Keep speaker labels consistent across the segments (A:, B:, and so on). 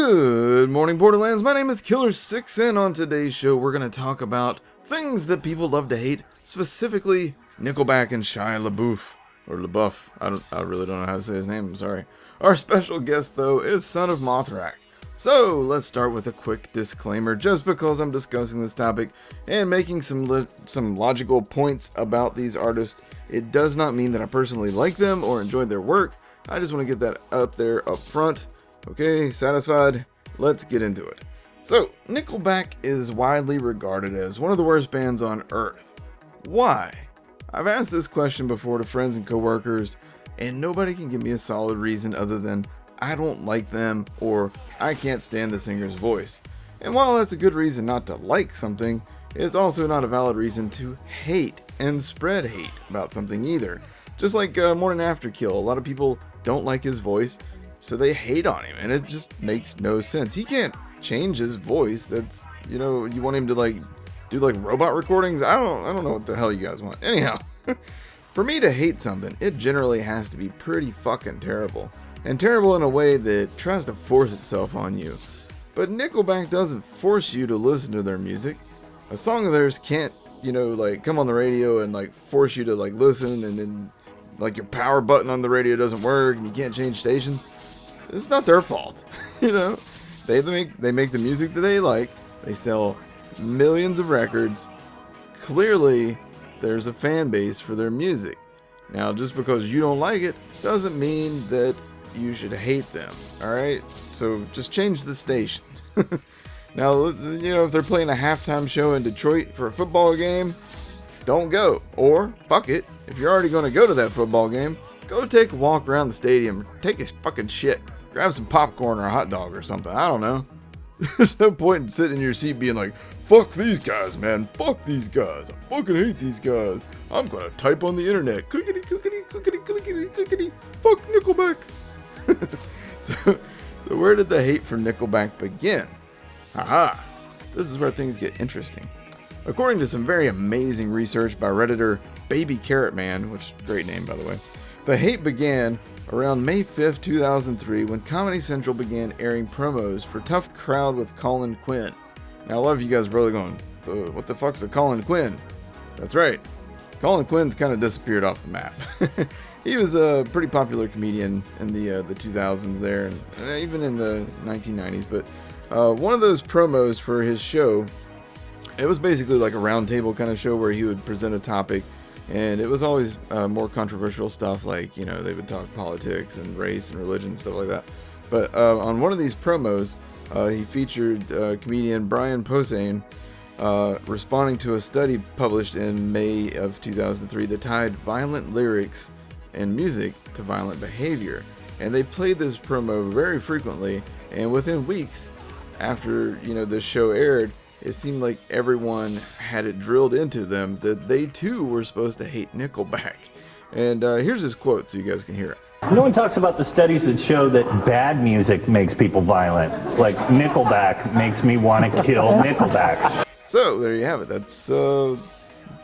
A: Good morning, Borderlands. My name is Killer6, and on today's show, we're going to talk about things that people love to hate, specifically Nickleback and Shia Labeouf, or LeBouf. I really don't know how to say his name, I'm sorry. Our special guest, though, is Son of Mothrak. So, let's start with a quick disclaimer. Just because I'm discussing this topic and making some logical points about these artists, it does not mean that I personally like them or enjoy their work. I just want to get that up there up front. Okay, satisfied? Let's get into it. So, Nickelback is widely regarded as one of the worst bands on Earth. Why? I've asked this question before to friends and coworkers, and nobody can give me a solid reason other than I don't like them or I can't stand the singer's voice. And while that's a good reason not to like something, it's also not a valid reason to hate and spread hate about something either. Just like Morning After Kill, a lot of people don't like his voice, so they hate on him, and it just makes no sense. He can't change his voice. That's, you want him to do robot recordings? I don't know what the hell you guys want. Anyhow, for me to hate something, it generally has to be pretty fucking terrible. And terrible in a way that tries to force itself on you. But Nickelback doesn't force you to listen to their music. A song of theirs can't, come on the radio and force you to listen, and then your power button on the radio doesn't work and you can't change stations. It's not their fault. They make the music that they like. They sell millions of records. Clearly, there's a fan base for their music. Now, just because you don't like it doesn't mean that you should hate them. Alright? So just change the station. Now, if they're playing a halftime show in Detroit for a football game, don't go. Or, fuck it, if you're already going to go to that football game, go take a walk around the stadium, take a fucking shit, grab some popcorn or a hot dog or something, I don't know. There's no point in sitting in your seat being like, fuck these guys, man, fuck these guys, I fucking hate these guys, I'm gonna type on the internet, clickety, clickety, clickety, clickety, clickety, fuck Nickelback. So where did the hate for Nickelback begin? Aha, this is where things get interesting. According to some very amazing research by Redditor Baby Carrot Man, which is a great name by the way, the hate began around May 5th, 2003 when Comedy Central began airing promos for Tough Crowd with Colin Quinn. Now a lot of you guys are probably going, what the fuck's a Colin Quinn? That's right, Colin Quinn's kind of disappeared off the map. He was a pretty popular comedian in the 2000s there, and even in the 1990s, but one of those promos for his show, it was basically like a round table kind of show where he would present a topic, and it was always more controversial stuff, they would talk politics and race and religion and stuff like that. But on one of these promos, he featured comedian Brian Posehn responding to a study published in May of 2003 that tied violent lyrics and music to violent behavior. And they played this promo very frequently, and within weeks after this show aired, it seemed like everyone had it drilled into them that they too were supposed to hate Nickelback. And here's his quote so you guys can hear it.
B: No one talks about the studies that show that bad music makes people violent. Like Nickelback makes me want to kill Nickelback.
A: So there you have it. That's the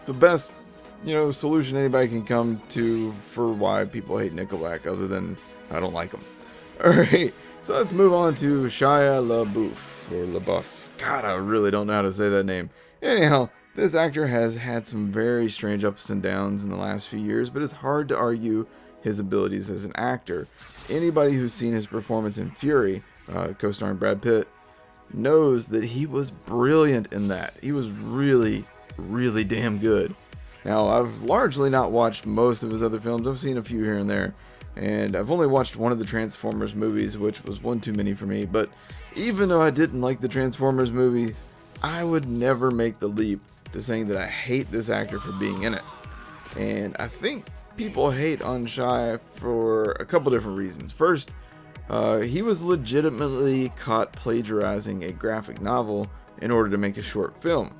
A: best solution anybody can come to for why people hate Nickelback, other than I don't like them. Alright, so let's move on to Shia Labeouf, or LeBouf. God, I really don't know how to say that name. Anyhow, this actor has had some very strange ups and downs in the last few years, but it's hard to argue his abilities as an actor. Anybody who's seen his performance in Fury, co-starring Brad Pitt, knows that he was brilliant in that. He was really, really damn good. Now, I've largely not watched most of his other films. I've seen a few here and there, and I've only watched one of the Transformers movies, which was one too many for me. But even though I didn't like the Transformers movie, I would never make the leap to saying that I hate this actor for being in it. And I think people hate on Shia for a couple different reasons. First, he was legitimately caught plagiarizing a graphic novel in order to make a short film.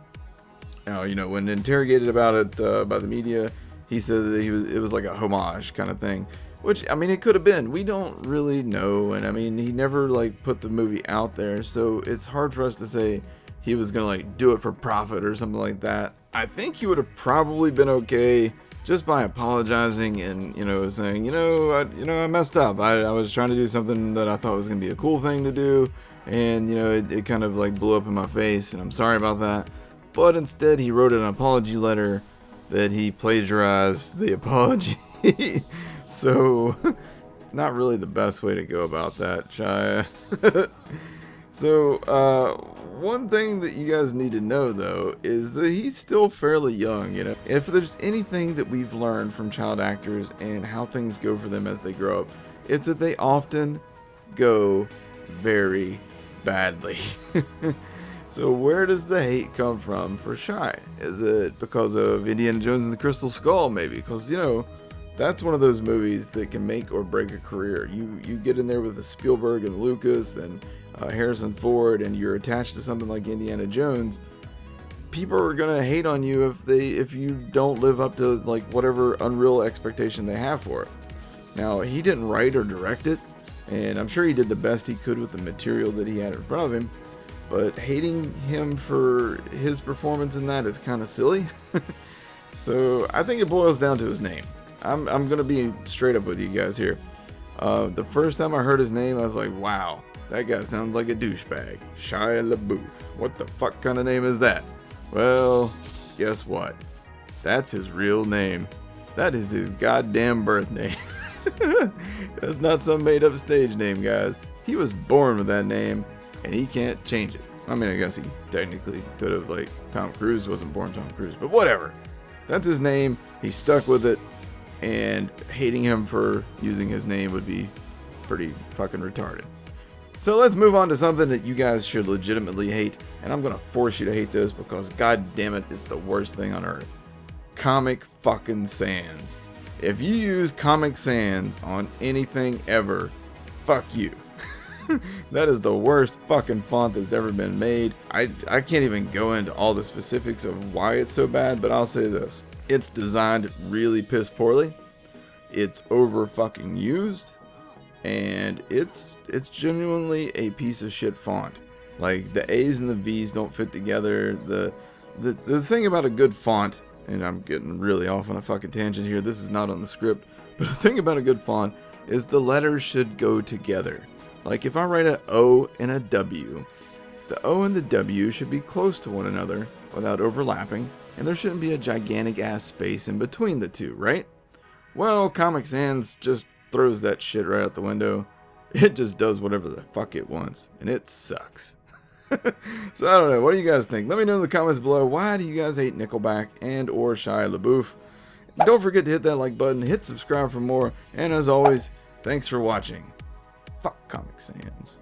A: Now, when interrogated about it by the media, he said that it was like a homage kind of thing. Which, it could have been. We don't really know. And, he never, put the movie out there. So, it's hard for us to say he was going to, do it for profit or something like that. I think he would have probably been okay just by apologizing and, saying, I messed up. I was trying to do something that I thought was going to be a cool thing to do, and, it kind of like blew up in my face, and I'm sorry about that. But instead, he wrote an apology letter that he plagiarized the apology. So, not really the best way to go about that, Shia. So, one thing that you guys need to know, though, is that he's still fairly young, If there's anything that we've learned from child actors and how things go for them as they grow up, it's that they often go very badly. So where does the hate come from for Shia? Is it because of Indiana Jones and the Crystal Skull, maybe? Because, that's one of those movies that can make or break a career. You get in there with the Spielberg and Lucas and Harrison Ford, and you're attached to something like Indiana Jones. People are gonna hate on you if you don't live up to like whatever unreal expectation they have for it. Now, he didn't write or direct it, and I'm sure he did the best he could with the material that he had in front of him. But hating him for his performance in that is kind of silly. So I think it boils down to his name. I'm going to be straight up with you guys here. The first time I heard his name, I was like, wow, that guy sounds like a douchebag. Shia LaBeouf. What the fuck kind of name is that? Well, guess what? That's his real name. That is his goddamn birth name. That's not some made up stage name, guys. He was born with that name, and he can't change it. I mean, I guess he technically could have, like, Tom Cruise wasn't born Tom Cruise, but whatever. That's his name. He stuck with it, and hating him for using his name would be pretty fucking retarded. So let's move on to something that you guys should legitimately hate, and I'm gonna force you to hate this because god damn it, it's the worst thing on earth. Comic fucking Sans. If you use Comic Sans on anything ever, fuck you. That is the worst fucking font that's ever been made. I can't even go into all the specifics of why it's so bad, but I'll say this. It's designed really piss poorly. It's over fucking used. And it's genuinely a piece of shit font. Like, the A's and the V's don't fit together. The thing about a good font, and I'm getting really off on a fucking tangent here, this is not on the script, but the thing about a good font is the letters should go together. Like, if I write an O and a W, the O and the W should be close to one another without overlapping, and there shouldn't be a gigantic ass space in between the two, right? Well, Comic Sans just throws that shit right out the window. It just does whatever the fuck it wants, and it sucks. So I don't know, what do you guys think? Let me know in the comments below, why do you guys hate Nickelback and or Shia LaBeouf? Don't forget to hit that like button, hit subscribe for more, and as always, thanks for watching. Fuck Comic Sans.